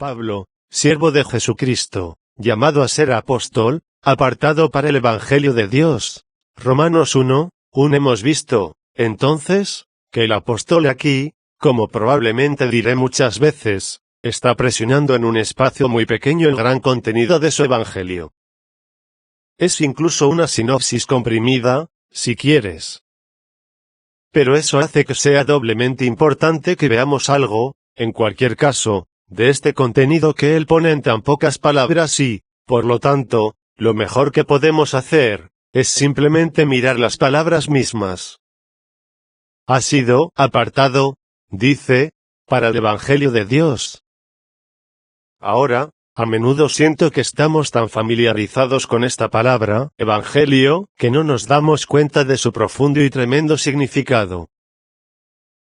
Pablo, siervo de Jesucristo, llamado a ser apóstol, apartado para el Evangelio de Dios. Romanos 1:1 hemos visto, entonces, que el apóstol aquí, como probablemente diré muchas veces, está presionando en un espacio muy pequeño el gran contenido de su Evangelio. Es incluso una sinopsis comprimida, si quieres. Pero eso hace que sea doblemente importante que veamos algo, en cualquier caso, de este contenido que él pone en tan pocas palabras y, por lo tanto, lo mejor que podemos hacer, es simplemente mirar las palabras mismas. Ha sido apartado, dice, para el Evangelio de Dios. Ahora, a menudo siento que estamos tan familiarizados con esta palabra, Evangelio, que no nos damos cuenta de su profundo y tremendo significado.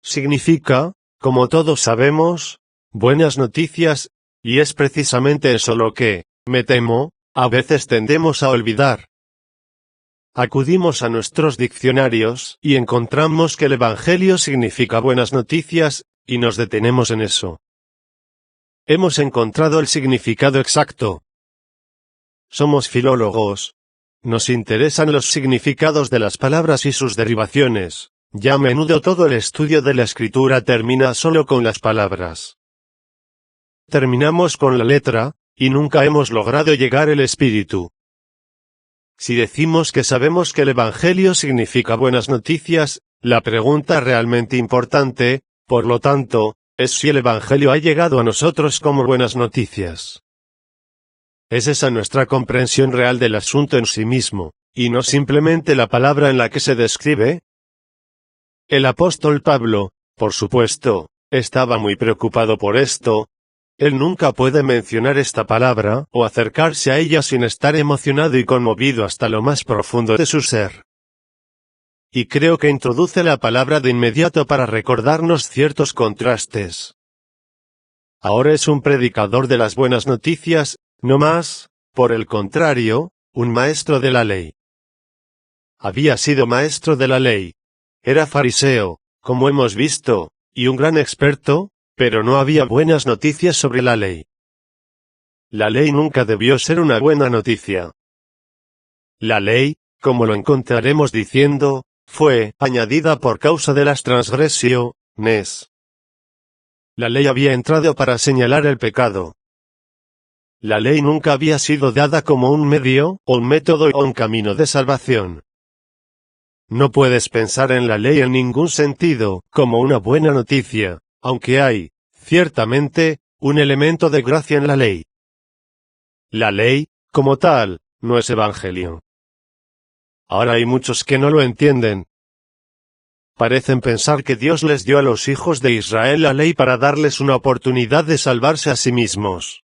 Significa, como todos sabemos, buenas noticias, y es precisamente eso lo que, me temo, a veces tendemos a olvidar. Acudimos a nuestros diccionarios, y encontramos que el Evangelio significa buenas noticias, y nos detenemos en eso. Hemos encontrado el significado exacto. Somos filólogos. Nos interesan los significados de las palabras y sus derivaciones. Ya a menudo todo el estudio de la escritura termina solo con las palabras. Terminamos con la letra, y nunca hemos logrado llegar al espíritu. Si decimos que sabemos que el Evangelio significa buenas noticias, la pregunta realmente importante, por lo tanto, es si el Evangelio ha llegado a nosotros como buenas noticias. ¿Es esa nuestra comprensión real del asunto en sí mismo, y no simplemente la palabra en la que se describe? El apóstol Pablo, por supuesto, estaba muy preocupado por esto. Él nunca puede mencionar esta palabra, o acercarse a ella sin estar emocionado y conmovido hasta lo más profundo de su ser. Y creo que introduce la palabra de inmediato para recordarnos ciertos contrastes. Ahora es un predicador de las buenas noticias, no más, por el contrario, un maestro de la ley. Había sido maestro de la ley. Era fariseo, como hemos visto, y un gran experto, pero no había buenas noticias sobre la ley. La ley nunca debió ser una buena noticia. La ley, como lo encontraremos diciendo, fue añadida por causa de las transgresiones. La ley había entrado para señalar el pecado. La ley nunca había sido dada como un medio, o un método o un camino de salvación. No puedes pensar en la ley en ningún sentido, como una buena noticia, aunque hay, ciertamente, un elemento de gracia en la ley. La ley, como tal, no es evangelio. Ahora hay muchos que no lo entienden. Parecen pensar que Dios les dio a los hijos de Israel la ley para darles una oportunidad de salvarse a sí mismos.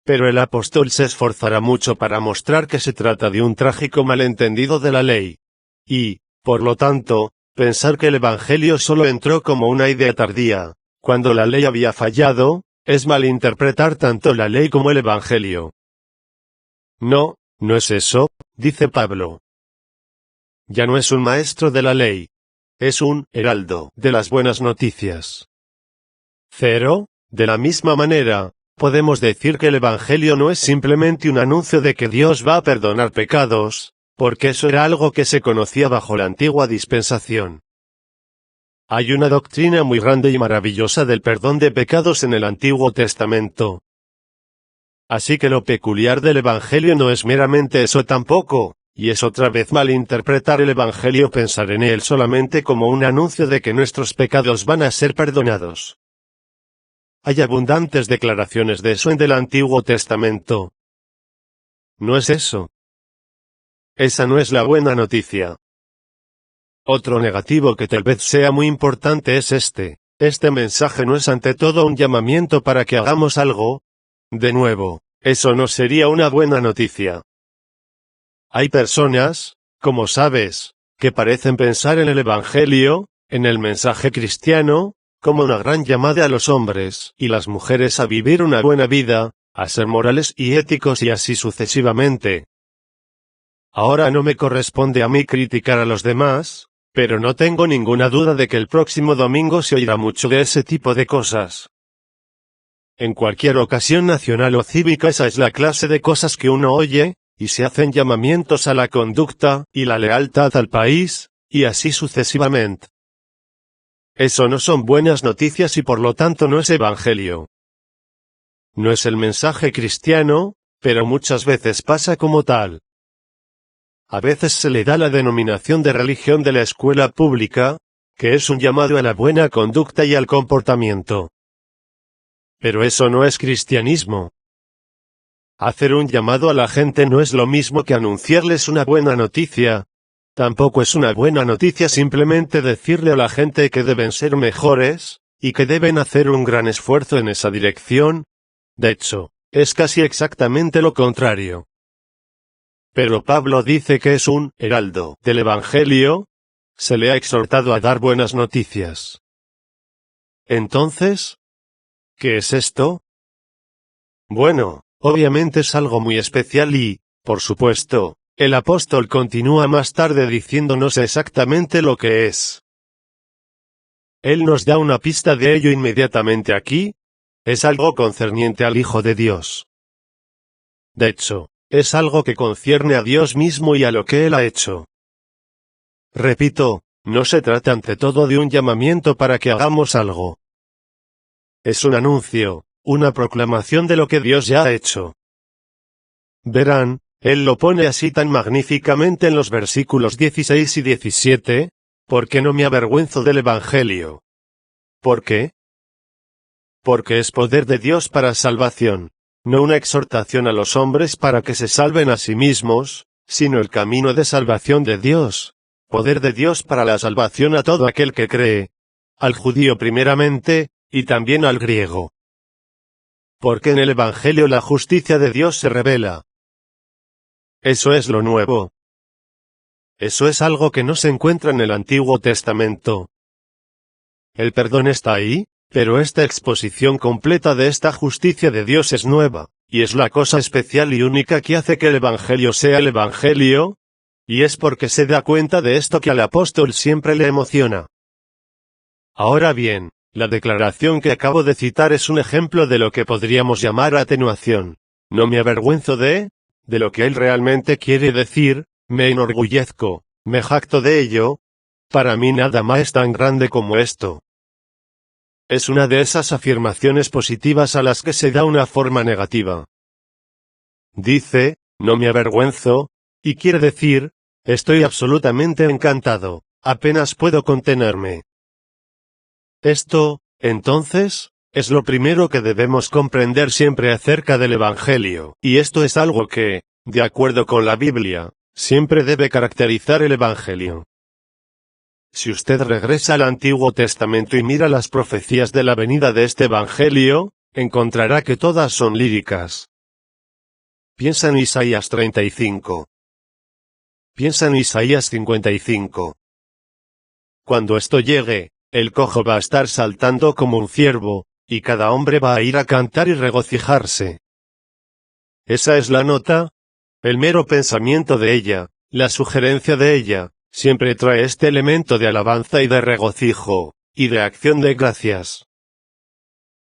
Pero el apóstol se esforzará mucho para mostrar que se trata de un trágico malentendido de la ley. Y, por lo tanto, pensar que el Evangelio solo entró como una idea tardía, cuando la ley había fallado, es malinterpretar tanto la ley como el Evangelio. No, no es eso, dice Pablo. Ya no es un maestro de la ley. Es un heraldo de las buenas noticias. 0. De la misma manera, podemos decir que el Evangelio no es simplemente un anuncio de que Dios va a perdonar pecados, porque eso era algo que se conocía bajo la antigua dispensación. Hay una doctrina muy grande y maravillosa del perdón de pecados en el Antiguo Testamento. Así que lo peculiar del Evangelio no es meramente eso tampoco, y es otra vez malinterpretar el Evangelio pensar en él solamente como un anuncio de que nuestros pecados van a ser perdonados. Hay abundantes declaraciones de eso en el Antiguo Testamento. No es eso. Esa no es la buena noticia. Otro negativo que tal vez sea muy importante es este. Este mensaje no es ante todo un llamamiento para que hagamos algo. De nuevo, eso no sería una buena noticia. Hay personas, como sabes, que parecen pensar en el Evangelio, en el mensaje cristiano, como una gran llamada a los hombres y las mujeres a vivir una buena vida, a ser morales y éticos y así sucesivamente. Ahora no me corresponde a mí criticar a los demás, pero no tengo ninguna duda de que el próximo domingo se oirá mucho de ese tipo de cosas. en cualquier ocasión nacional o cívica esa es la clase de cosas que uno oye, y se hacen llamamientos a la conducta y la lealtad al país, y así sucesivamente. Eso no son buenas noticias y por lo tanto no es evangelio. No es el mensaje cristiano, pero muchas veces pasa como tal. A veces se le da la denominación de religión de la escuela pública, que es un llamado a la buena conducta y al comportamiento. Pero eso no es cristianismo. Hacer un llamado a la gente no es lo mismo que anunciarles una buena noticia. Tampoco es una buena noticia simplemente decirle a la gente que deben ser mejores, y que deben hacer un gran esfuerzo en esa dirección. De hecho, es casi exactamente lo contrario. Pero Pablo dice que es un heraldo del Evangelio. Se le ha exhortado a dar buenas noticias. Entonces, ¿qué es esto? Bueno, obviamente es algo muy especial y, por supuesto, el apóstol continúa más tarde diciéndonos exactamente lo que es. Él nos da una pista de ello inmediatamente aquí. Es algo concerniente al Hijo de Dios. De hecho, es algo que concierne a Dios mismo y a lo que Él ha hecho. Repito, no se trata ante todo de un llamamiento para que hagamos algo. Es un anuncio, una proclamación de lo que Dios ya ha hecho. Verán, Él lo pone así tan magníficamente en los versículos 16 y 17, porque no me avergüenzo del Evangelio. ¿Por qué? Porque es poder de Dios para salvación, no una exhortación a los hombres para que se salven a sí mismos, sino el camino de salvación de Dios. Poder de Dios para la salvación a todo aquel que cree, al judío primeramente, y también al griego. Porque en el Evangelio la justicia de Dios se revela. Eso es lo nuevo. Eso es algo que no se encuentra en el Antiguo Testamento. El perdón está ahí, pero esta exposición completa de esta justicia de Dios es nueva, y es la cosa especial y única que hace que el Evangelio sea el Evangelio. Y es porque se da cuenta de esto que al apóstol siempre le emociona. Ahora bien, la declaración que acabo de citar es un ejemplo de lo que podríamos llamar atenuación. No me avergüenzo de lo que él realmente quiere decir, me enorgullezco, me jacto de ello. Para mí nada más es tan grande como esto. Es una de esas afirmaciones positivas a las que se da una forma negativa. Dice, no me avergüenzo, y quiere decir, estoy absolutamente encantado, apenas puedo contenerme. Esto, entonces, es lo primero que debemos comprender siempre acerca del Evangelio, y esto es algo que, de acuerdo con la Biblia, siempre debe caracterizar el Evangelio. Si usted regresa al Antiguo Testamento y mira las profecías de la venida de este Evangelio, encontrará que todas son líricas. Piensa en Isaías 35. Piensa en Isaías 55. Cuando esto llegue, el cojo va a estar saltando como un ciervo, y cada hombre va a ir a cantar y regocijarse. Esa es la nota. El mero pensamiento de ella, la sugerencia de ella, siempre trae este elemento de alabanza y de regocijo, y de acción de gracias.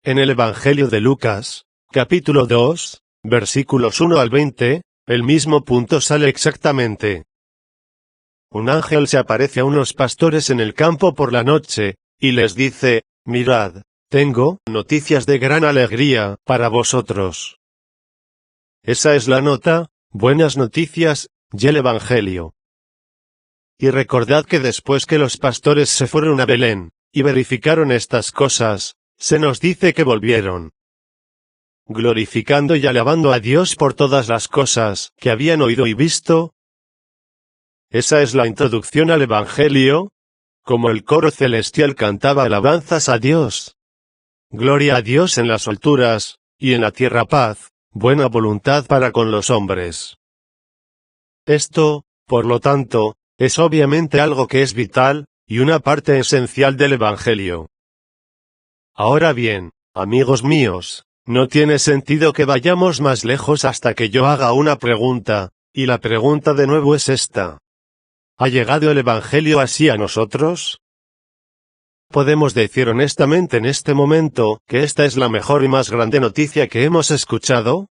En el Evangelio de Lucas, capítulo 2, versículos 1 al 20, el mismo punto sale exactamente. Un ángel se aparece a unos pastores en el campo por la noche, y les dice, mirad, tengo noticias de gran alegría para vosotros. Esa es la nota, buenas noticias, y el Evangelio. Y recordad que después que los pastores se fueron a Belén, y verificaron estas cosas, se nos dice que volvieron, glorificando y alabando a Dios por todas las cosas que habían oído y visto. Esa es la introducción al Evangelio, como el coro celestial cantaba alabanzas a Dios. Gloria a Dios en las alturas, y en la tierra paz, buena voluntad para con los hombres. Esto, por lo tanto, es obviamente algo que es vital, y una parte esencial del Evangelio. Ahora bien, amigos míos, no tiene sentido que vayamos más lejos hasta que yo haga una pregunta, y la pregunta de nuevo es esta. ¿Ha llegado el Evangelio así a nosotros? podemos decir honestamente en este momento que esta es la mejor y más grande noticia que hemos escuchado?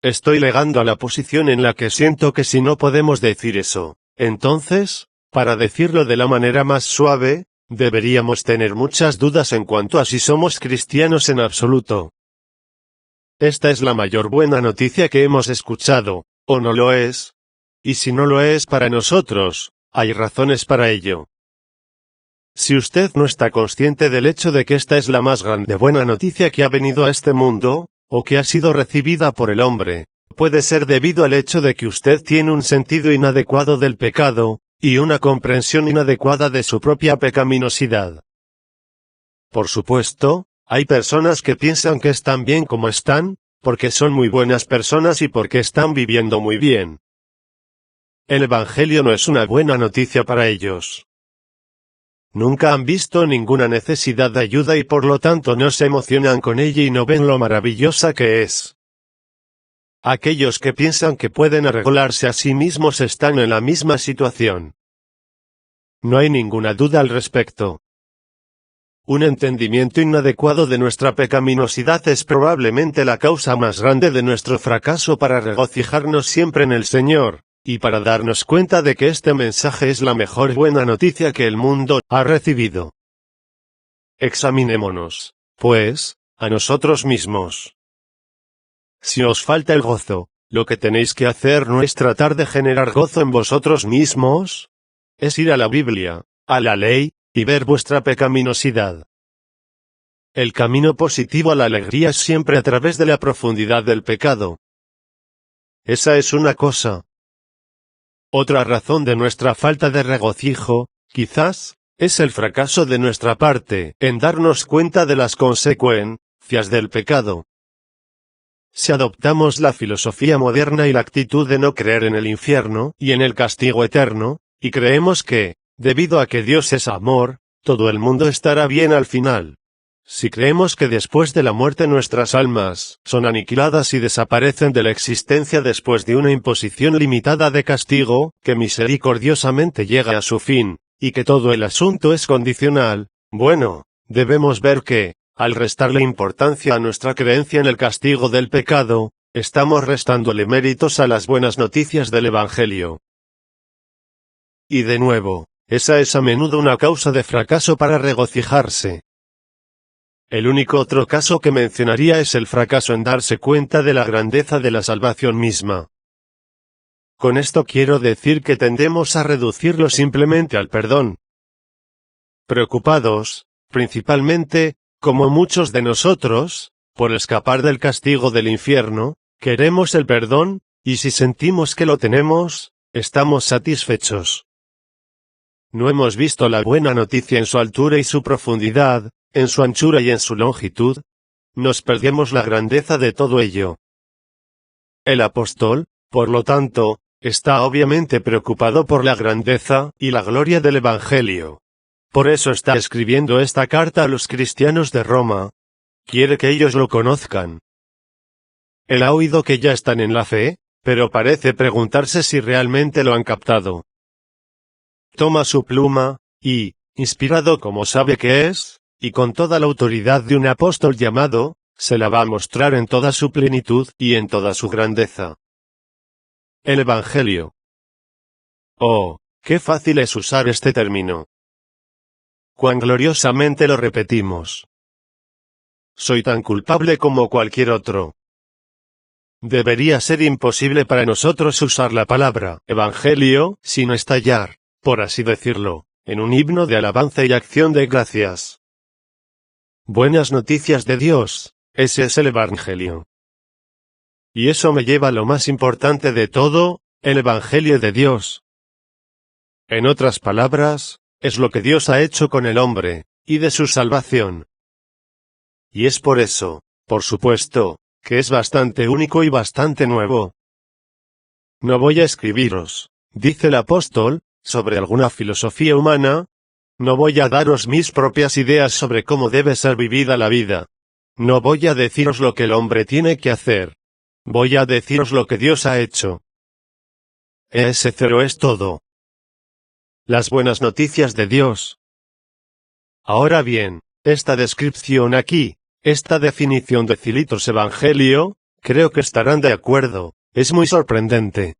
Estoy llegando a la posición en la que siento que si no podemos decir eso, entonces, para decirlo de la manera más suave, deberíamos tener muchas dudas en cuanto a si somos cristianos en absoluto. Esta es la mayor buena noticia que hemos escuchado, ¿o no lo es? Y si no lo es para nosotros, hay razones para ello. Si usted no está consciente del hecho de que esta es la más grande buena noticia que ha venido a este mundo, o que ha sido recibida por el hombre, puede ser debido al hecho de que usted tiene un sentido inadecuado del pecado, y una comprensión inadecuada de su propia pecaminosidad. Por supuesto, hay personas que piensan que están bien como están, porque son muy buenas personas y porque están viviendo muy bien. El Evangelio no es una buena noticia para ellos. Nunca han visto ninguna necesidad de ayuda y por lo tanto no se emocionan con ella y no ven lo maravillosa que es. Aquellos que piensan que pueden arreglarse a sí mismos están en la misma situación. No hay ninguna duda al respecto. Un entendimiento inadecuado de nuestra pecaminosidad es probablemente la causa más grande de nuestro fracaso para regocijarnos siempre en el Señor, y para darnos cuenta de que este mensaje es la mejor buena noticia que el mundo ha recibido. Examinémonos, pues, a nosotros mismos. Si os falta el gozo, lo que tenéis que hacer no es tratar de generar gozo en vosotros mismos, es ir a la Biblia, a la ley, y ver vuestra pecaminosidad. El camino positivo a la alegría es siempre a través de la profundidad del pecado. Esa es una cosa. Otra razón de nuestra falta de regocijo, quizás, es el fracaso de nuestra parte en darnos cuenta de las consecuencias del pecado. Si adoptamos la filosofía moderna y la actitud de no creer en el infierno y en el castigo eterno, y creemos que, debido a que Dios es amor, todo el mundo estará bien al final. Si creemos que después de la muerte nuestras almas son aniquiladas y desaparecen de la existencia después de una imposición limitada de castigo, que misericordiosamente llega a su fin, y que todo el asunto es condicional, bueno, debemos ver que, al restarle importancia a nuestra creencia en el castigo del pecado, estamos restándole méritos a las buenas noticias del Evangelio. Y de nuevo, esa es a menudo una causa de fracaso para regocijarse. El único otro caso que mencionaría es el fracaso en darse cuenta de la grandeza de la salvación misma. Con esto quiero decir que tendemos a reducirlo simplemente al perdón. Preocupados, principalmente, como muchos de nosotros, por escapar del castigo del infierno, queremos el perdón, y si sentimos que lo tenemos, estamos satisfechos. No hemos visto la buena noticia en su altura y su profundidad, en su anchura y en su longitud. Nos perdemos la grandeza de todo ello. El apóstol, por lo tanto, está obviamente preocupado por la grandeza y la gloria del Evangelio. Por eso está escribiendo esta carta a los cristianos de Roma. Quiere que ellos lo conozcan. Él ha oído que ya están en la fe, pero parece preguntarse si realmente lo han captado. Toma su pluma, y, inspirado como sabe que es, y con toda la autoridad de un apóstol llamado, se la va a mostrar en toda su plenitud y en toda su grandeza. El Evangelio. Oh, qué fácil es usar este término. Cuán gloriosamente lo repetimos. Soy tan culpable como cualquier otro. Debería ser imposible para nosotros usar la palabra Evangelio sin estallar, por así decirlo, en un himno de alabanza y acción de gracias. Buenas noticias de Dios, ese es el Evangelio. Y eso me lleva a lo más importante de todo, el Evangelio de Dios. En otras palabras, es lo que Dios ha hecho con el hombre, y de su salvación. Y es por eso, por supuesto, que es bastante único y bastante nuevo. No voy a escribiros, dice el apóstol, sobre alguna filosofía humana. No voy a daros mis propias ideas sobre cómo debe ser vivida la vida. No voy a deciros lo que el hombre tiene que hacer. Voy a deciros lo que Dios ha hecho. Ese cero es todo. Las buenas noticias de Dios. Ahora bien, esta descripción aquí, esta definición de Cilitos Evangelio, creo que estarán de acuerdo, es muy sorprendente.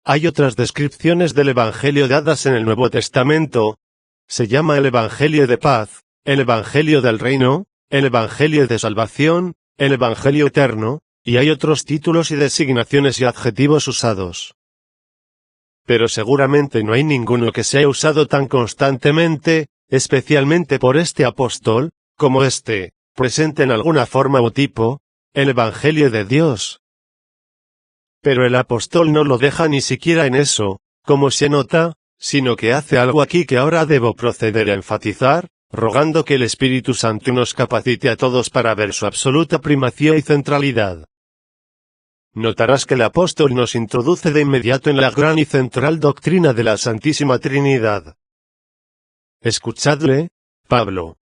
Hay otras descripciones del Evangelio dadas en el Nuevo Testamento. Se llama el Evangelio de paz, el Evangelio del reino, el Evangelio de salvación, el Evangelio eterno, y hay otros títulos y designaciones y adjetivos usados. Pero seguramente no hay ninguno que se haya usado tan constantemente, especialmente por este apóstol, como este, presente en alguna forma o tipo, el Evangelio de Dios. Pero el apóstol no lo deja ni siquiera en eso, como se nota, sino que hace algo aquí que ahora debo proceder a enfatizar, rogando que el Espíritu Santo nos capacite a todos para ver su absoluta primacía y centralidad. Notarás que el apóstol nos introduce de inmediato en la gran y central doctrina de la Santísima Trinidad. Escuchadle, Pablo.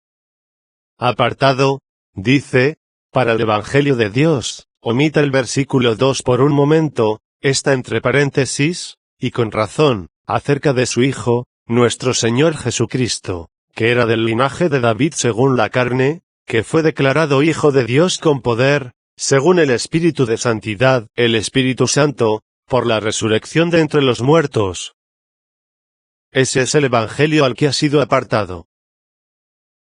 Apartado, dice, para el Evangelio de Dios, omita el versículo 2 por un momento, está entre paréntesis, y con razón, acerca de su Hijo, nuestro Señor Jesucristo, que era del linaje de David según la carne, que fue declarado Hijo de Dios con poder, según el Espíritu de Santidad, el Espíritu Santo, por la resurrección de entre los muertos. Ese es el Evangelio al que ha sido apartado.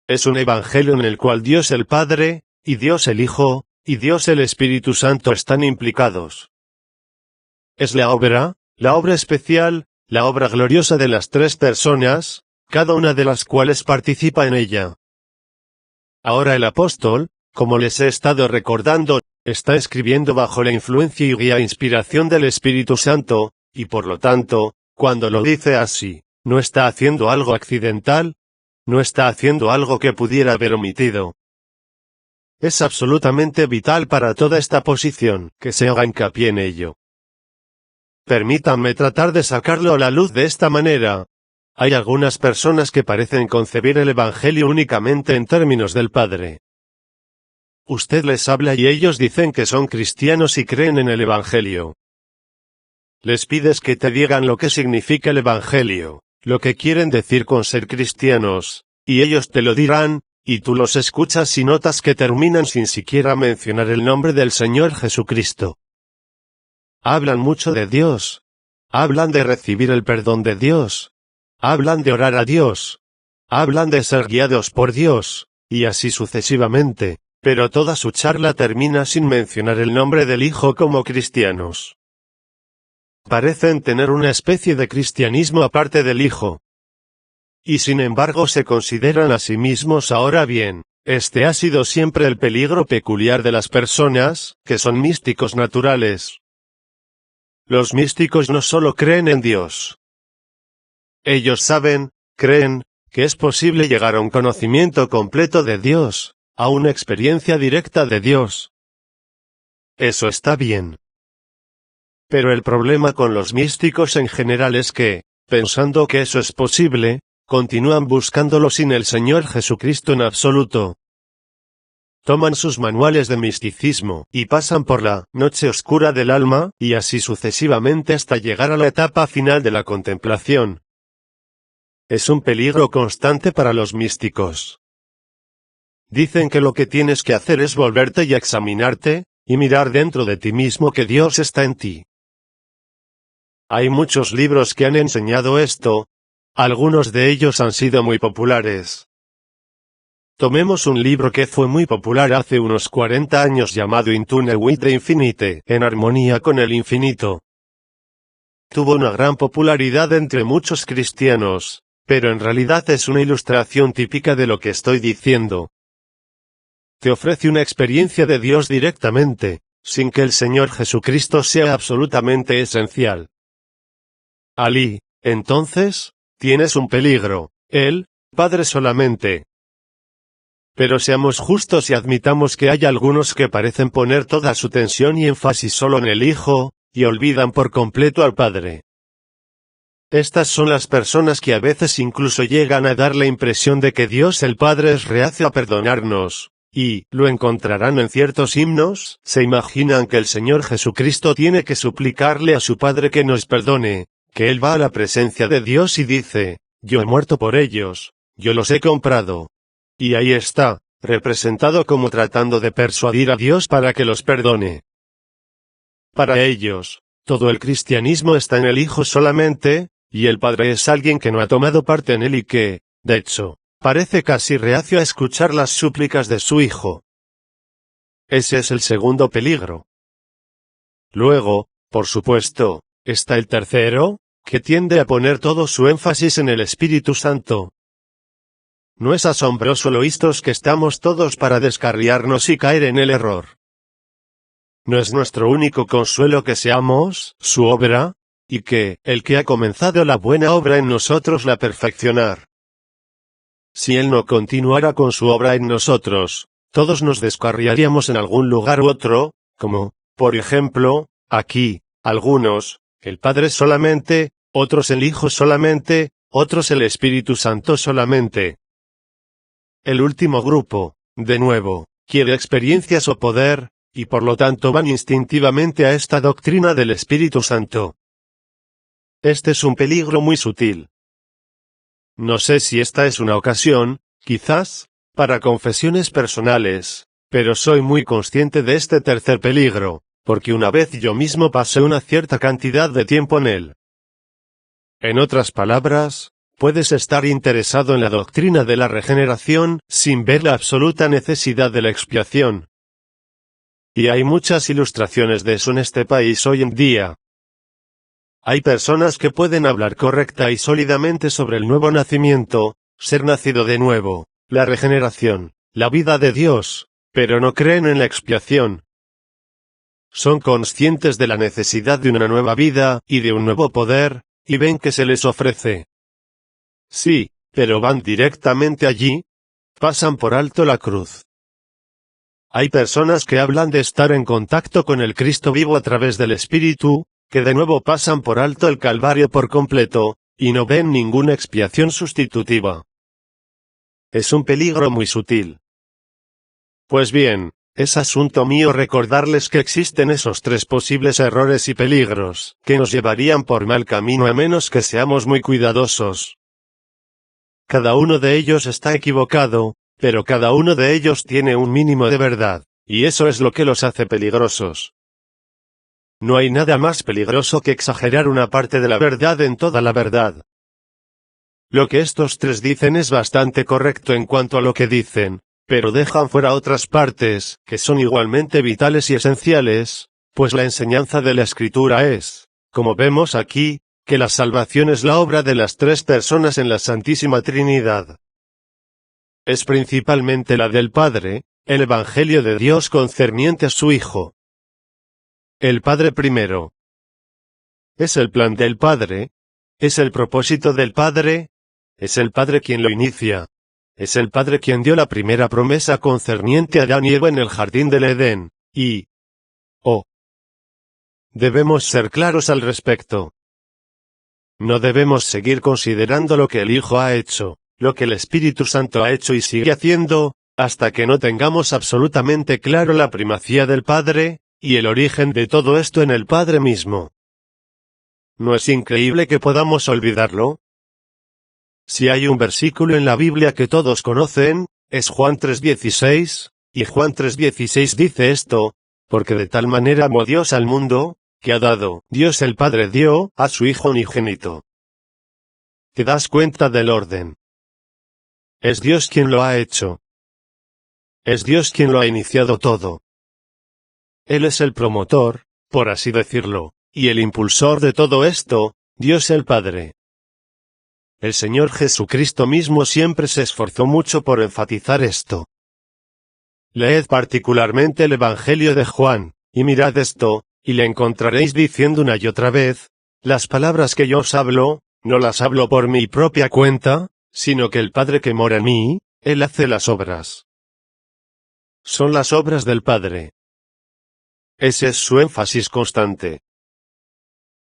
Es un Evangelio en el cual Dios el Padre, y Dios el Hijo, y Dios el Espíritu Santo están implicados. Es la obra especial, la obra gloriosa de las tres personas, cada una de las cuales participa en ella. Ahora el apóstol, como les he estado recordando, está escribiendo bajo la influencia y guía e inspiración del Espíritu Santo, y por lo tanto, cuando lo dice así, no está haciendo algo accidental, no está haciendo algo que pudiera haber omitido. Es absolutamente vital para toda esta posición que se haga hincapié en ello. Permítanme tratar de sacarlo a la luz de esta manera. Hay algunas personas que parecen concebir el Evangelio únicamente en términos del Padre. Usted les habla y ellos dicen que son cristianos y creen en el Evangelio. Les pides que te digan lo que significa el Evangelio, lo que quieren decir con ser cristianos, y ellos te lo dirán, y tú los escuchas y notas que terminan sin siquiera mencionar el nombre del Señor Jesucristo. Hablan mucho de Dios. Hablan de recibir el perdón de Dios. Hablan de orar a Dios. Hablan de ser guiados por Dios, y así sucesivamente. Pero toda su charla termina sin mencionar el nombre del Hijo como cristianos. Parecen tener una especie de cristianismo aparte del Hijo. Y sin embargo se consideran a sí mismos. Ahora bien, este ha sido siempre el peligro peculiar de las personas, que son místicos naturales. Los místicos no solo creen en Dios. Ellos creen, que es posible llegar a un conocimiento completo de Dios, a una experiencia directa de Dios. Eso está bien. Pero el problema con los místicos en general es que, pensando que eso es posible, continúan buscándolo sin el Señor Jesucristo en absoluto. Toman sus manuales de misticismo, y pasan por la noche oscura del alma, y así sucesivamente hasta llegar a la etapa final de la contemplación. Es un peligro constante para los místicos. Dicen que lo que tienes que hacer es volverte y examinarte, y mirar dentro de ti mismo que Dios está en ti. Hay muchos libros que han enseñado esto. Algunos de ellos han sido muy populares. Tomemos un libro que fue muy popular hace unos 40 años llamado In Tune with the Infinite, en armonía con el infinito. Tuvo una gran popularidad entre muchos cristianos, pero en realidad es una ilustración típica de lo que estoy diciendo. Te ofrece una experiencia de Dios directamente, sin que el Señor Jesucristo sea absolutamente esencial. Allí, entonces, tienes un peligro, el Padre solamente. Pero seamos justos y admitamos que hay algunos que parecen poner toda su tensión y énfasis solo en el Hijo, y olvidan por completo al Padre. Estas son las personas que a veces incluso llegan a dar la impresión de que Dios el Padre es reacio a perdonarnos, y lo encontrarán en ciertos himnos. Se imaginan que el Señor Jesucristo tiene que suplicarle a su Padre que nos perdone, que Él va a la presencia de Dios y dice, yo he muerto por ellos, yo los he comprado. Y ahí está, representado como tratando de persuadir a Dios para que los perdone. Para ellos, todo el cristianismo está en el Hijo solamente, y el Padre es alguien que no ha tomado parte en él y que, de hecho, parece casi reacio a escuchar las súplicas de su Hijo. Ese es el segundo peligro. Luego, por supuesto, está el tercero, que tiende a poner todo su énfasis en el Espíritu Santo. ¿No es asombroso lo listos que estamos todos para descarriarnos y caer en el error? ¿No es nuestro único consuelo que seamos su obra, y que el que ha comenzado la buena obra en nosotros la perfeccionar? Si Él no continuara con su obra en nosotros, todos nos descarriaríamos en algún lugar u otro, como, por ejemplo, aquí, algunos, el Padre solamente, otros el Hijo solamente, otros el Espíritu Santo solamente. El último grupo, de nuevo, quiere experiencias o poder, y por lo tanto van instintivamente a esta doctrina del Espíritu Santo. Este es un peligro muy sutil. No sé si esta es una ocasión, quizás, para confesiones personales, pero soy muy consciente de este tercer peligro, porque una vez yo mismo pasé una cierta cantidad de tiempo en él. En otras palabras, puedes estar interesado en la doctrina de la regeneración, sin ver la absoluta necesidad de la expiación. Y hay muchas ilustraciones de eso en este país hoy en día. Hay personas que pueden hablar correcta y sólidamente sobre el nuevo nacimiento, ser nacido de nuevo, la regeneración, la vida de Dios, pero no creen en la expiación. Son conscientes de la necesidad de una nueva vida, y de un nuevo poder, y ven que se les ofrece. Sí, pero van directamente allí, pasan por alto la cruz. Hay personas que hablan de estar en contacto con el Cristo vivo a través del Espíritu, que de nuevo pasan por alto el Calvario por completo, y no ven ninguna expiación sustitutiva. Es un peligro muy sutil. Pues bien, es asunto mío recordarles que existen esos tres posibles errores y peligros, que nos llevarían por mal camino a menos que seamos muy cuidadosos. Cada uno de ellos está equivocado, pero cada uno de ellos tiene un mínimo de verdad, y eso es lo que los hace peligrosos. No hay nada más peligroso que exagerar una parte de la verdad en toda la verdad. Lo que estos tres dicen es bastante correcto en cuanto a lo que dicen, pero dejan fuera otras partes, que son igualmente vitales y esenciales, pues la enseñanza de la Escritura es, como vemos aquí, que la salvación es la obra de las tres personas en la Santísima Trinidad. Es principalmente la del Padre, el Evangelio de Dios concerniente a su Hijo. El Padre primero. Es el plan del Padre, es el propósito del Padre, es el Padre quien lo inicia. Es el Padre quien dio la primera promesa concerniente a Adán y Eva en el jardín del Edén, y debemos ser claros al respecto. No debemos seguir considerando lo que el Hijo ha hecho, lo que el Espíritu Santo ha hecho y sigue haciendo, hasta que no tengamos absolutamente claro la primacía del Padre, y el origen de todo esto en el Padre mismo. ¿No es increíble que podamos olvidarlo? Si hay un versículo en la Biblia que todos conocen, es Juan 3:16, y Juan 3:16 dice esto, porque de tal manera amó Dios al mundo, que ha dado, Dios el Padre dio, a su Hijo unigénito. ¿Te das cuenta del orden? Es Dios quien lo ha hecho. Es Dios quien lo ha iniciado todo. Él es el promotor, por así decirlo, y el impulsor de todo esto, Dios el Padre. El Señor Jesucristo mismo siempre se esforzó mucho por enfatizar esto. Leed particularmente el Evangelio de Juan, y mirad esto, y le encontraréis diciendo una y otra vez, las palabras que yo os hablo, no las hablo por mi propia cuenta, sino que el Padre que mora en mí, Él hace las obras. Son las obras del Padre. Ese es su énfasis constante.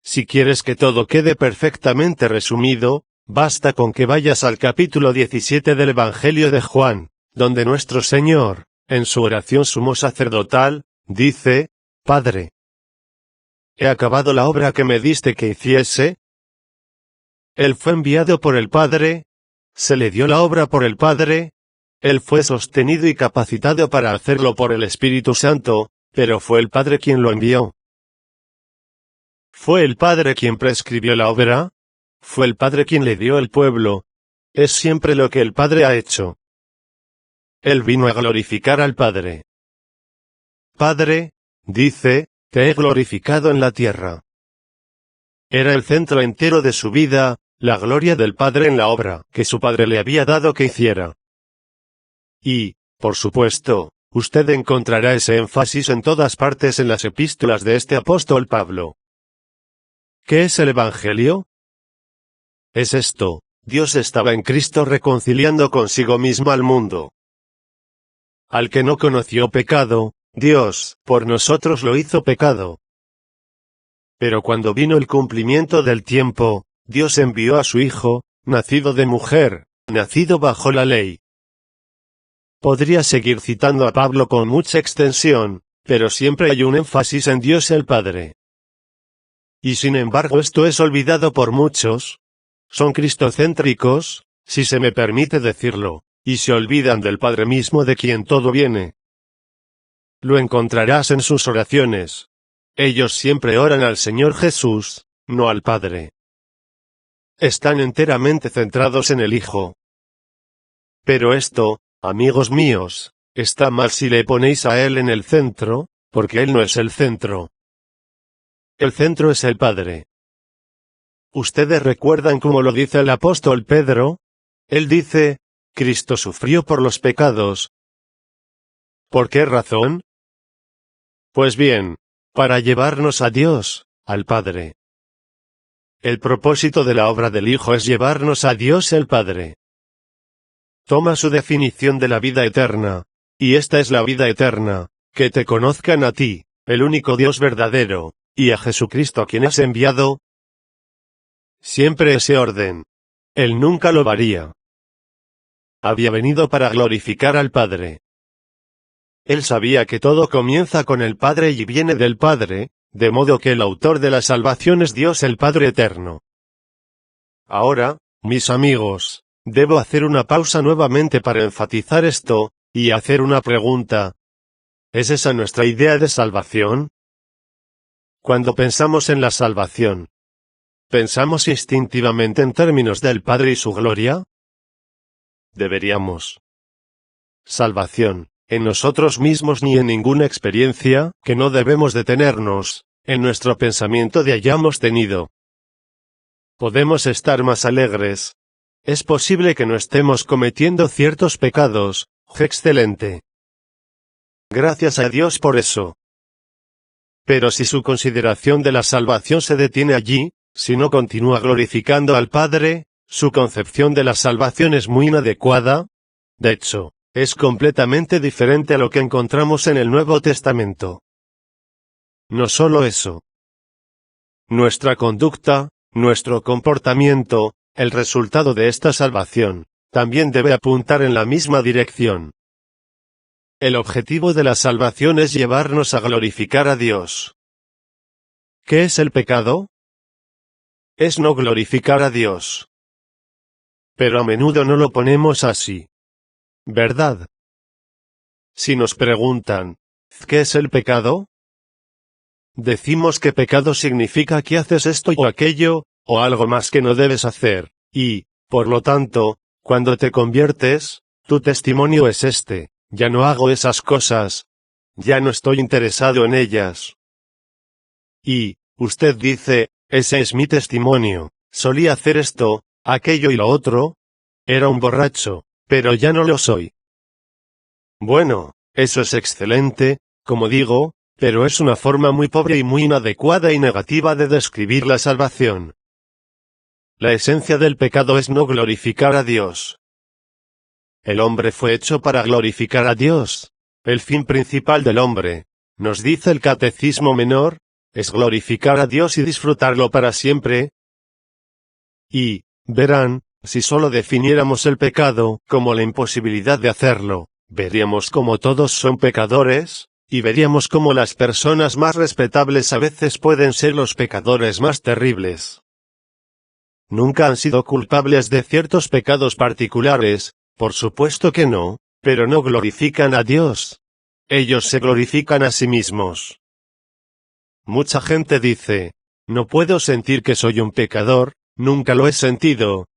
Si quieres que todo quede perfectamente resumido, basta con que vayas al capítulo 17 del Evangelio de Juan, donde nuestro Señor, en su oración sumo sacerdotal, dice, Padre, ¿he acabado la obra que me diste que hiciese? Él fue enviado por el Padre, se le dio la obra por el Padre. Él fue sostenido y capacitado para hacerlo por el Espíritu Santo, pero fue el Padre quien lo envió. ¿Fue el Padre quien prescribió la obra? ¿Fue el Padre quien le dio el pueblo? Es siempre lo que el Padre ha hecho. Él vino a glorificar al Padre. Padre, dice, te he glorificado en la tierra. Era el centro entero de su vida, la gloria del Padre en la obra que su Padre le había dado que hiciera. Y, por supuesto, usted encontrará ese énfasis en todas partes en las epístolas de este apóstol Pablo. ¿Qué es el Evangelio? Es esto: Dios estaba en Cristo reconciliando consigo mismo al mundo. Al que no conoció pecado, Dios, por nosotros lo hizo pecado. Pero cuando vino el cumplimiento del tiempo, Dios envió a su Hijo, nacido de mujer, nacido bajo la ley. Podría seguir citando a Pablo con mucha extensión, pero siempre hay un énfasis en Dios el Padre. Y sin embargo esto es olvidado por muchos. Son cristocéntricos, si se me permite decirlo, y se olvidan del Padre mismo de quien todo viene. Lo encontrarás en sus oraciones. Ellos siempre oran al Señor Jesús, no al Padre. Están enteramente centrados en el Hijo. Pero esto, amigos míos, está mal si le ponéis a Él en el centro, porque Él no es el centro. El centro es el Padre. ¿Ustedes recuerdan cómo lo dice el apóstol Pedro? Él dice, Cristo sufrió por los pecados. ¿Por qué razón? Pues bien, para llevarnos a Dios, al Padre. El propósito de la obra del Hijo es llevarnos a Dios el Padre. Toma su definición de la vida eterna, y esta es la vida eterna, que te conozcan a ti, el único Dios verdadero, y a Jesucristo a quien has enviado. Siempre ese orden. Él nunca lo varía. Había venido para glorificar al Padre. Él sabía que todo comienza con el Padre y viene del Padre, de modo que el autor de la salvación es Dios el Padre eterno. Ahora, mis amigos, debo hacer una pausa nuevamente para enfatizar esto, y hacer una pregunta. ¿Es esa nuestra idea de salvación? Cuando pensamos en la salvación, ¿pensamos instintivamente en términos del Padre y su gloria? Deberíamos. Salvación, en nosotros mismos ni en ninguna experiencia que no debemos detenernos, en nuestro pensamiento de hayamos tenido. Podemos estar más alegres. Es posible que no estemos cometiendo ciertos pecados. Excelente. Gracias a Dios por eso. Pero si su consideración de la salvación se detiene allí, si no continúa glorificando al Padre, su concepción de la salvación es muy inadecuada. De hecho, es completamente diferente a lo que encontramos en el Nuevo Testamento. No solo eso. Nuestra conducta, nuestro comportamiento, el resultado de esta salvación, también debe apuntar en la misma dirección. El objetivo de la salvación es llevarnos a glorificar a Dios. ¿Qué es el pecado? Es no glorificar a Dios. Pero a menudo no lo ponemos así. ¿Verdad? Si nos preguntan, ¿qué es el pecado? Decimos que pecado significa que haces esto o aquello, o algo más que no debes hacer, y, por lo tanto, cuando te conviertes, tu testimonio es este: ya no hago esas cosas. Ya no estoy interesado en ellas. Y, usted dice, ese es mi testimonio, solía hacer esto, aquello y lo otro. Era un borracho, pero ya no lo soy. Bueno, eso es excelente, como digo, pero es una forma muy pobre y muy inadecuada y negativa de describir la salvación. La esencia del pecado es no glorificar a Dios. El hombre fue hecho para glorificar a Dios. El fin principal del hombre, nos dice el Catecismo Menor, es glorificar a Dios y disfrutarlo para siempre. Y, verán, si solo definiéramos el pecado como la imposibilidad de hacerlo, veríamos cómo todos son pecadores, y veríamos cómo las personas más respetables a veces pueden ser los pecadores más terribles. ¿Nunca han sido culpables de ciertos pecados particulares? Por supuesto que no, pero no glorifican a Dios. Ellos se glorifican a sí mismos. Mucha gente dice, no puedo sentir que soy un pecador, nunca lo he sentido.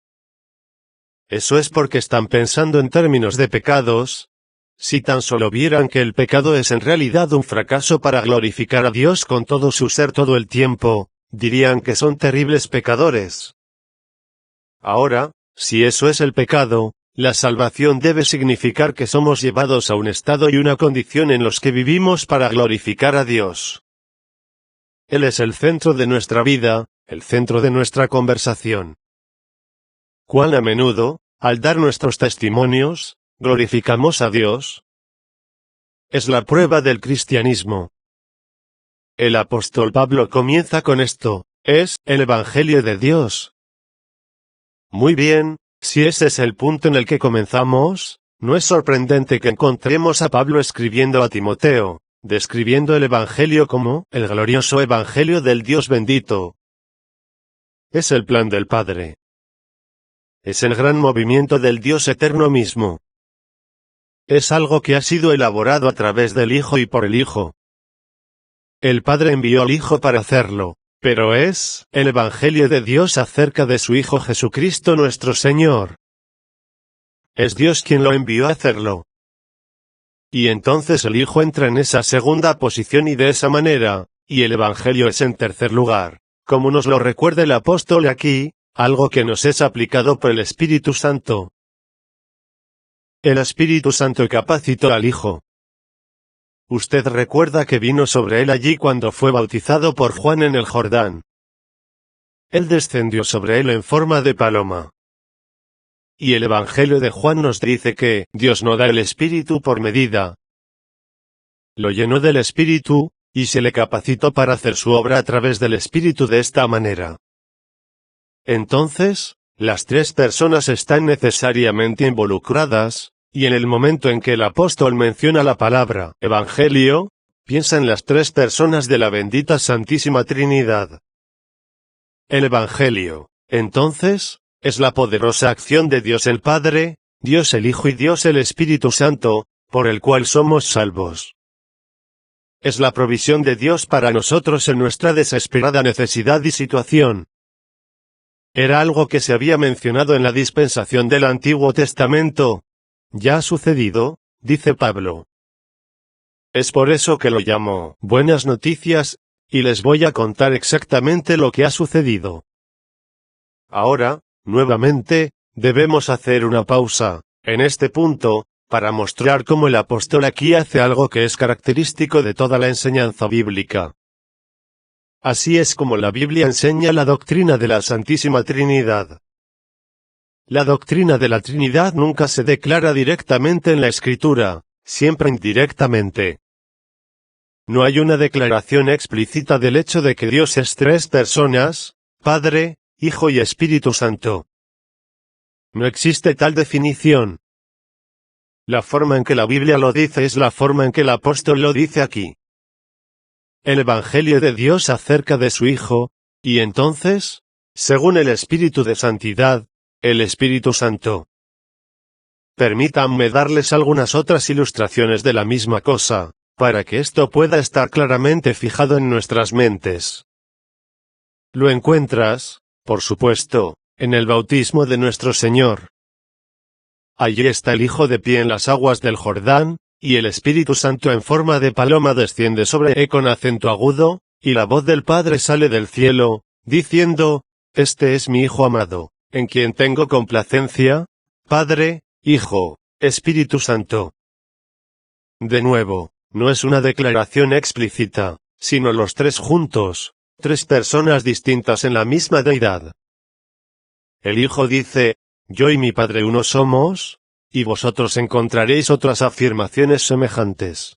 Eso es porque están pensando en términos de pecados. Si tan solo vieran que el pecado es en realidad un fracaso para glorificar a Dios con todo su ser todo el tiempo, dirían que son terribles pecadores. Ahora, si eso es el pecado, la salvación debe significar que somos llevados a un estado y una condición en los que vivimos para glorificar a Dios. Él es el centro de nuestra vida, el centro de nuestra conversación. ¿Cuán a menudo, al dar nuestros testimonios, glorificamos a Dios? Es la prueba del cristianismo. El apóstol Pablo comienza con esto, es el Evangelio de Dios. Muy bien, si ese es el punto en el que comenzamos, no es sorprendente que encontremos a Pablo escribiendo a Timoteo, describiendo el Evangelio como el glorioso Evangelio del Dios bendito. Es el plan del Padre. Es el gran movimiento del Dios eterno mismo. Es algo que ha sido elaborado a través del Hijo y por el Hijo. El Padre envió al Hijo para hacerlo, pero es el Evangelio de Dios acerca de su Hijo Jesucristo nuestro Señor. Es Dios quien lo envió a hacerlo. Y entonces el Hijo entra en esa segunda posición y de esa manera, y el Evangelio es en tercer lugar, como nos lo recuerda el apóstol aquí, algo que nos es aplicado por el Espíritu Santo. El Espíritu Santo capacitó al Hijo. Usted recuerda que vino sobre él allí cuando fue bautizado por Juan en el Jordán. Él descendió sobre él en forma de paloma. Y el Evangelio de Juan nos dice que Dios no da el Espíritu por medida. Lo llenó del Espíritu, y se le capacitó para hacer su obra a través del Espíritu de esta manera. Entonces, las tres personas están necesariamente involucradas, y en el momento en que el apóstol menciona la palabra Evangelio, piensa en las tres personas de la bendita Santísima Trinidad. El Evangelio, entonces, es la poderosa acción de Dios el Padre, Dios el Hijo y Dios el Espíritu Santo, por el cual somos salvos. Es la provisión de Dios para nosotros en nuestra desesperada necesidad y situación. Era algo que se había mencionado en la dispensación del Antiguo Testamento. Ya ha sucedido, dice Pablo. Es por eso que lo llamo buenas noticias, y les voy a contar exactamente lo que ha sucedido. Ahora, nuevamente, debemos hacer una pausa, en este punto, para mostrar cómo el apóstol aquí hace algo que es característico de toda la enseñanza bíblica. Así es como la Biblia enseña la doctrina de la Santísima Trinidad. La doctrina de la Trinidad nunca se declara directamente en la Escritura, siempre indirectamente. No hay una declaración explícita del hecho de que Dios es tres personas, Padre, Hijo y Espíritu Santo. No existe tal definición. La forma en que la Biblia lo dice es la forma en que el apóstol lo dice aquí. El Evangelio de Dios acerca de su Hijo, y entonces, según el Espíritu de Santidad, el Espíritu Santo. Permítanme darles algunas otras ilustraciones de la misma cosa, para que esto pueda estar claramente fijado en nuestras mentes. Lo encuentras, por supuesto, en el bautismo de nuestro Señor. Allí está el Hijo de pie en las aguas del Jordán, y el Espíritu Santo en forma de paloma desciende sobre él con acento agudo, y la voz del Padre sale del cielo, diciendo, Este es mi Hijo amado, en quien tengo complacencia, Padre, Hijo, Espíritu Santo. De nuevo, no es una declaración explícita, sino los tres juntos, tres personas distintas en la misma deidad. El Hijo dice, Yo y mi Padre uno somos, y vosotros encontraréis otras afirmaciones semejantes.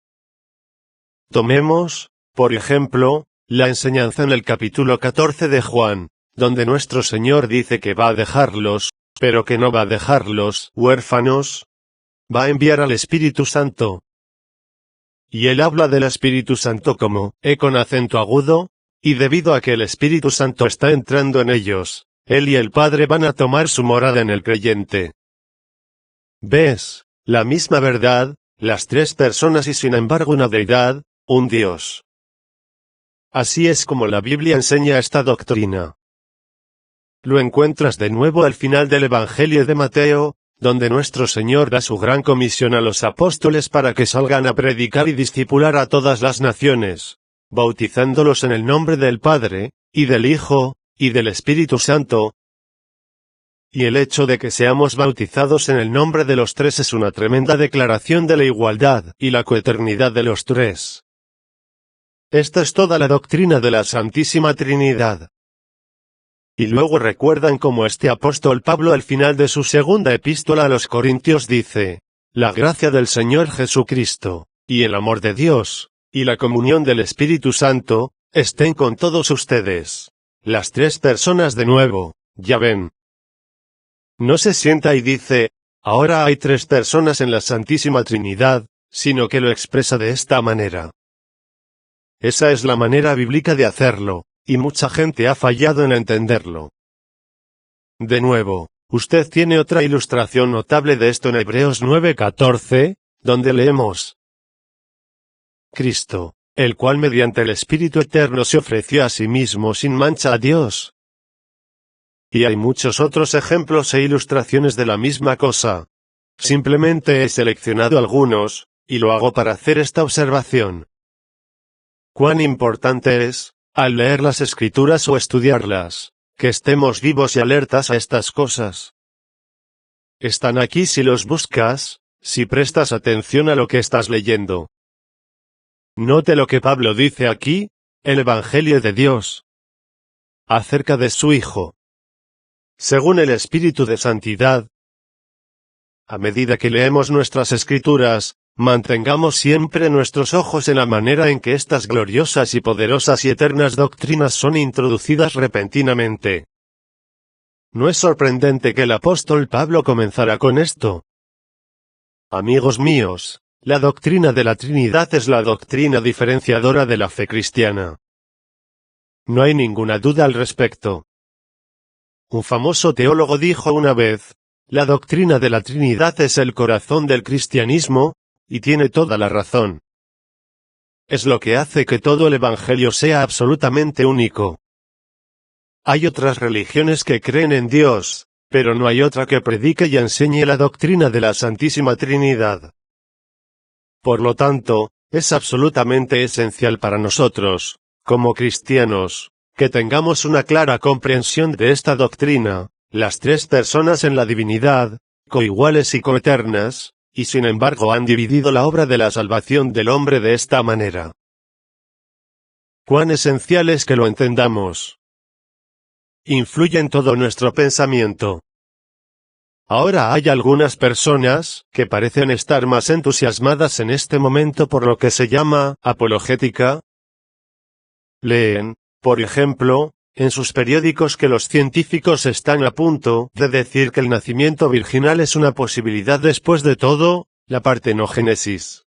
Tomemos, por ejemplo, la enseñanza en el capítulo 14 de Juan, donde nuestro Señor dice que va a dejarlos, pero que no va a dejarlos huérfanos. Va a enviar al Espíritu Santo. Y él habla del Espíritu Santo como, con acento agudo, y debido a que el Espíritu Santo está entrando en ellos, Él y el Padre van a tomar su morada en el creyente. ¿Ves? La misma verdad, las tres personas y sin embargo una deidad, un Dios. Así es como la Biblia enseña esta doctrina. Lo encuentras de nuevo al final del Evangelio de Mateo, donde nuestro Señor da su gran comisión a los apóstoles para que salgan a predicar y discipular a todas las naciones, bautizándolos en el nombre del Padre, y del Hijo, y del Espíritu Santo. Y el hecho de que seamos bautizados en el nombre de los tres es una tremenda declaración de la igualdad y la coeternidad de los tres. Esta es toda la doctrina de la Santísima Trinidad. Y luego recuerdan cómo este apóstol Pablo al final de su segunda epístola a los Corintios dice: la gracia del Señor Jesucristo, y el amor de Dios, y la comunión del Espíritu Santo, estén con todos ustedes. Las tres personas de nuevo, ya ven. No se sienta y dice, ahora hay tres personas en la Santísima Trinidad, sino que lo expresa de esta manera. Esa es la manera bíblica de hacerlo, y mucha gente ha fallado en entenderlo. De nuevo, usted tiene otra ilustración notable de esto en Hebreos 9:14, donde leemos: Cristo, el cual mediante el Espíritu Eterno se ofreció a sí mismo sin mancha a Dios. Y hay muchos otros ejemplos e ilustraciones de la misma cosa. Simplemente he seleccionado algunos, y lo hago para hacer esta observación. Cuán importante es, al leer las Escrituras o estudiarlas, que estemos vivos y alertas a estas cosas. Están aquí si los buscas, si prestas atención a lo que estás leyendo. Note lo que Pablo dice aquí, el Evangelio de Dios, acerca de su Hijo, según el Espíritu de Santidad. A medida que leemos nuestras Escrituras, mantengamos siempre nuestros ojos en la manera en que estas gloriosas y poderosas y eternas doctrinas son introducidas repentinamente. ¿No es sorprendente que el apóstol Pablo comenzara con esto? Amigos míos, la doctrina de la Trinidad es la doctrina diferenciadora de la fe cristiana. No hay ninguna duda al respecto. Un famoso teólogo dijo una vez: la doctrina de la Trinidad es el corazón del cristianismo, y tiene toda la razón. Es lo que hace que todo el Evangelio sea absolutamente único. Hay otras religiones que creen en Dios, pero no hay otra que predique y enseñe la doctrina de la Santísima Trinidad. Por lo tanto, es absolutamente esencial para nosotros, como cristianos, que tengamos una clara comprensión de esta doctrina, las tres personas en la divinidad, coiguales y coeternas, y sin embargo han dividido la obra de la salvación del hombre de esta manera. Cuán esencial es que lo entendamos. Influye en todo nuestro pensamiento. Ahora hay algunas personas que parecen estar más entusiasmadas en este momento por lo que se llama apologética. Leen, por ejemplo, en sus periódicos que los científicos están a punto de decir que el nacimiento virginal es una posibilidad después de todo, la partenogénesis.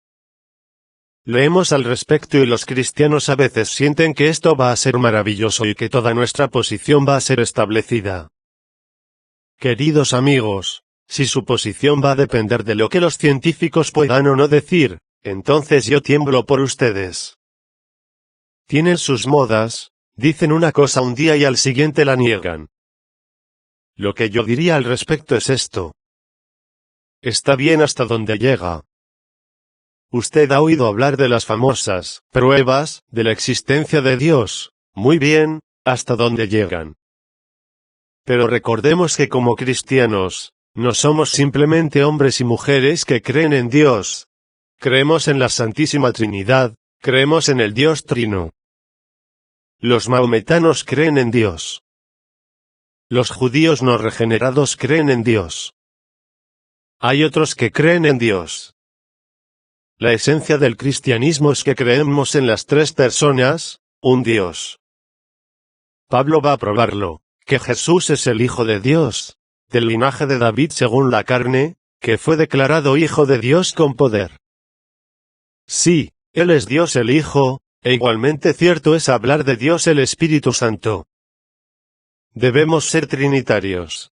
Leemos al respecto y los cristianos a veces sienten que esto va a ser maravilloso y que toda nuestra posición va a ser establecida. Queridos amigos, si su posición va a depender de lo que los científicos puedan o no decir, entonces yo tiemblo por ustedes. Tienen sus modas, dicen una cosa un día y al siguiente la niegan. Lo que yo diría al respecto es esto. Está bien hasta donde llega. Usted ha oído hablar de las famosas pruebas de la existencia de Dios. Muy bien, hasta donde llegan. Pero recordemos que como cristianos, no somos simplemente hombres y mujeres que creen en Dios. Creemos en la Santísima Trinidad, creemos en el Dios Trino. Los maometanos creen en Dios. Los judíos no regenerados creen en Dios. Hay otros que creen en Dios. La esencia del cristianismo es que creemos en las tres personas, un Dios. Pablo va a probarlo, que Jesús es el Hijo de Dios, del linaje de David según la carne, que fue declarado Hijo de Dios con poder. Sí, Él es Dios el Hijo, e igualmente cierto es hablar de Dios el Espíritu Santo. Debemos ser trinitarios.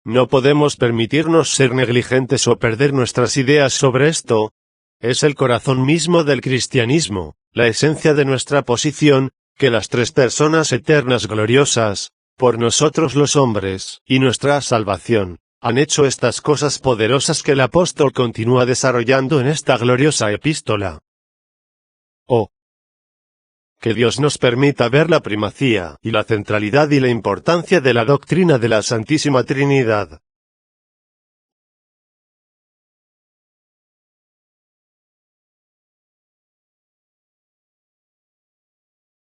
No podemos permitirnos ser negligentes o perder nuestras ideas sobre esto. Es el corazón mismo del cristianismo, la esencia de nuestra posición, que las tres personas eternas gloriosas, por nosotros los hombres, y nuestra salvación, han hecho estas cosas poderosas que el apóstol continúa desarrollando en esta gloriosa epístola. Oh, que Dios nos permita ver la primacía y la centralidad y la importancia de la doctrina de la Santísima Trinidad.